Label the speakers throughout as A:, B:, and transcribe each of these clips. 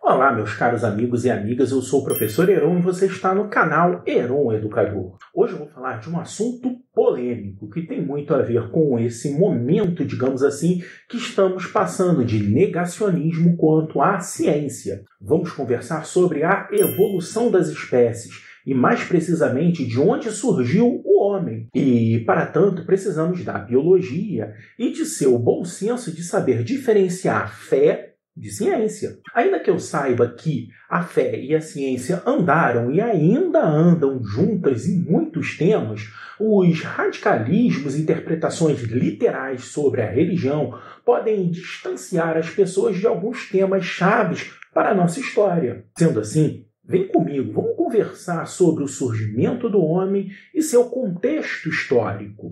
A: Olá, meus caros amigos e amigas, eu sou o professor Heron e você está no canal Heron Educador. Hoje eu vou falar de um assunto polêmico que tem muito a ver com esse momento, digamos assim, que estamos passando de negacionismo quanto à ciência. Vamos conversar sobre a evolução das espécies e, mais precisamente, de onde surgiu o homem. E, para tanto, precisamos da biologia e de seu bom senso de saber diferenciar fé de ciência. Ainda que eu saiba que a fé e a ciência andaram e ainda andam juntas em muitos temas, os radicalismos e interpretações literais sobre a religião podem distanciar as pessoas de alguns temas chaves para a nossa história. Sendo assim, vem comigo, vamos conversar sobre o surgimento do homem e seu contexto histórico.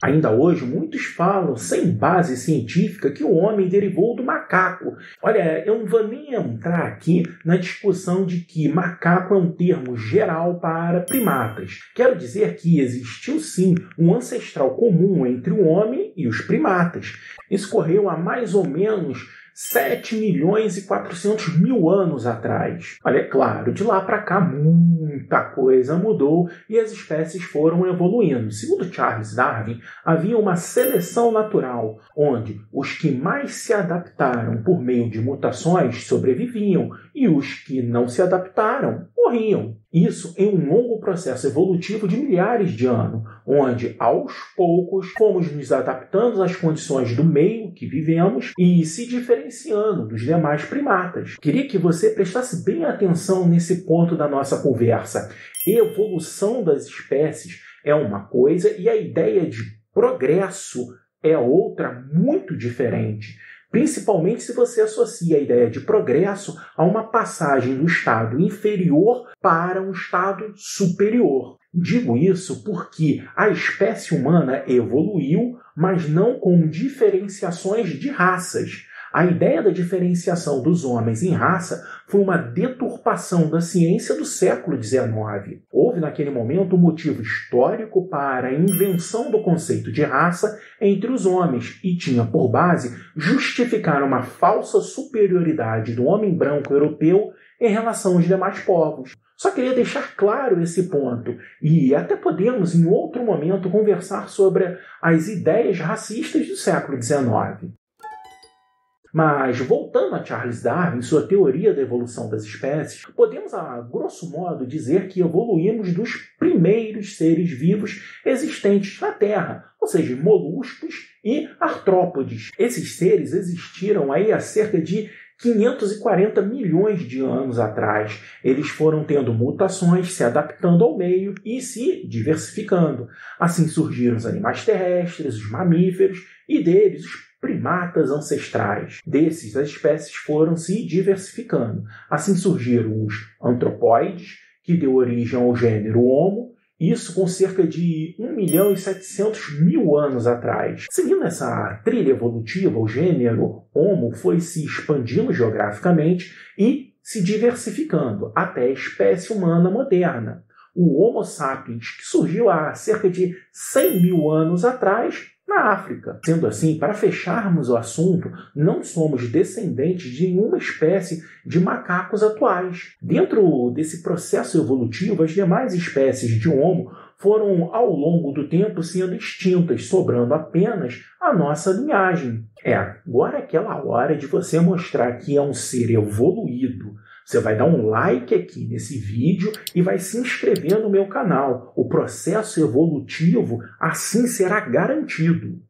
A: Ainda hoje, muitos falam, sem base científica, que o homem derivou do macaco. Olha, eu não vou nem entrar aqui na discussão de que macaco é um termo geral para primatas. Quero dizer que existiu sim um ancestral comum entre o homem e os primatas. Isso ocorreu há mais ou menos 7.400.000 anos atrás. Olha, é claro, de lá para cá muita coisa mudou e as espécies foram evoluindo. Segundo Charles Darwin, havia uma seleção natural, onde os que mais se adaptaram por meio de mutações sobreviviam e os que não se adaptaram morriam. Isso em um longo processo evolutivo de milhares de anos, onde, aos poucos, fomos nos adaptando às condições do meio que vivemos e se diferenciando dos demais primatas. Queria que você prestasse bem atenção nesse ponto da nossa conversa. Evolução das espécies é uma coisa e a ideia de progresso é outra muito diferente. Principalmente se você associa a ideia de progresso a uma passagem do estado inferior para um estado superior. Digo isso porque a espécie humana evoluiu, mas não com diferenciações de raças. A ideia da diferenciação dos homens em raça foi uma deturpação da ciência do século XIX. Houve naquele momento um motivo histórico para a invenção do conceito de raça entre os homens e tinha por base justificar uma falsa superioridade do homem branco europeu em relação aos demais povos. Só queria deixar claro esse ponto e até podemos em outro momento conversar sobre as ideias racistas do século XIX. Mas, voltando a Charles Darwin, sua teoria da evolução das espécies, podemos, a grosso modo, dizer que evoluímos dos primeiros seres vivos existentes na Terra, ou seja, moluscos e artrópodes. Esses seres existiram aí há cerca de 540 milhões de anos atrás. Eles foram tendo mutações, se adaptando ao meio e se diversificando. Assim surgiram os animais terrestres, os mamíferos e deles os primatas ancestrais. Desses, as espécies foram se diversificando. Assim surgiram os antropóides, que deu origem ao gênero Homo, isso com cerca de 1.700.000 anos atrás. Seguindo essa trilha evolutiva, o gênero Homo foi se expandindo geograficamente e se diversificando até a espécie humana moderna, o Homo sapiens, que surgiu há cerca de 100.000 anos atrás, na África. Sendo assim, para fecharmos o assunto, não somos descendentes de nenhuma espécie de macacos atuais. Dentro desse processo evolutivo, as demais espécies de Homo foram, ao longo do tempo, sendo extintas, sobrando apenas a nossa linhagem. Agora é aquela hora de você mostrar que é um ser evoluído. Você vai dar um like aqui nesse vídeo e vai se inscrever no meu canal. O processo evolutivo assim será garantido.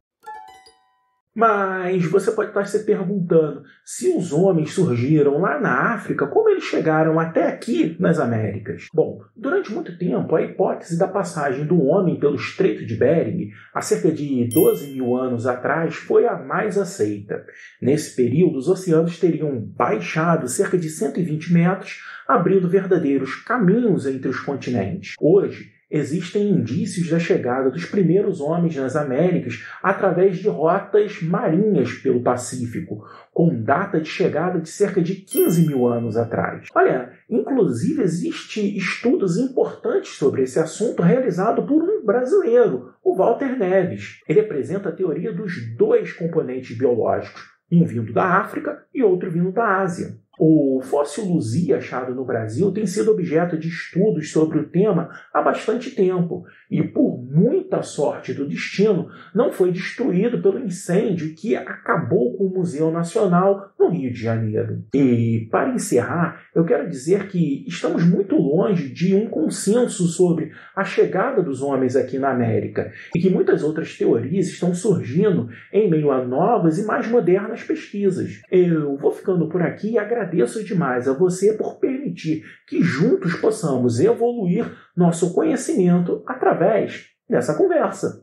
A: Mas você pode estar se perguntando, se os homens surgiram lá na África, como eles chegaram até aqui nas Américas? Bom, durante muito tempo, a hipótese da passagem do homem pelo Estreito de Bering, há cerca de 12.000 anos atrás, foi a mais aceita. Nesse período, os oceanos teriam baixado cerca de 120 metros, abrindo verdadeiros caminhos entre os continentes. Hoje, existem indícios da chegada dos primeiros homens nas Américas através de rotas marinhas pelo Pacífico, com data de chegada de cerca de 15 mil anos atrás. Olha, inclusive existem estudos importantes sobre esse assunto realizado por um brasileiro, o Walter Neves. Ele apresenta a teoria dos dois componentes biológicos, um vindo da África e outro vindo da Ásia. O fóssil Luzia achado no Brasil tem sido objeto de estudos sobre o tema há bastante tempo e, por muita sorte do destino, não foi destruído pelo incêndio que acabou com o Museu Nacional no Rio de Janeiro. E, para encerrar, eu quero dizer que estamos muito longe de um consenso sobre a chegada dos homens aqui na América e que muitas outras teorias estão surgindo em meio a novas e mais modernas pesquisas. Eu vou ficando por aqui e agradeço demais a você por permitir que juntos possamos evoluir nosso conhecimento através dessa conversa.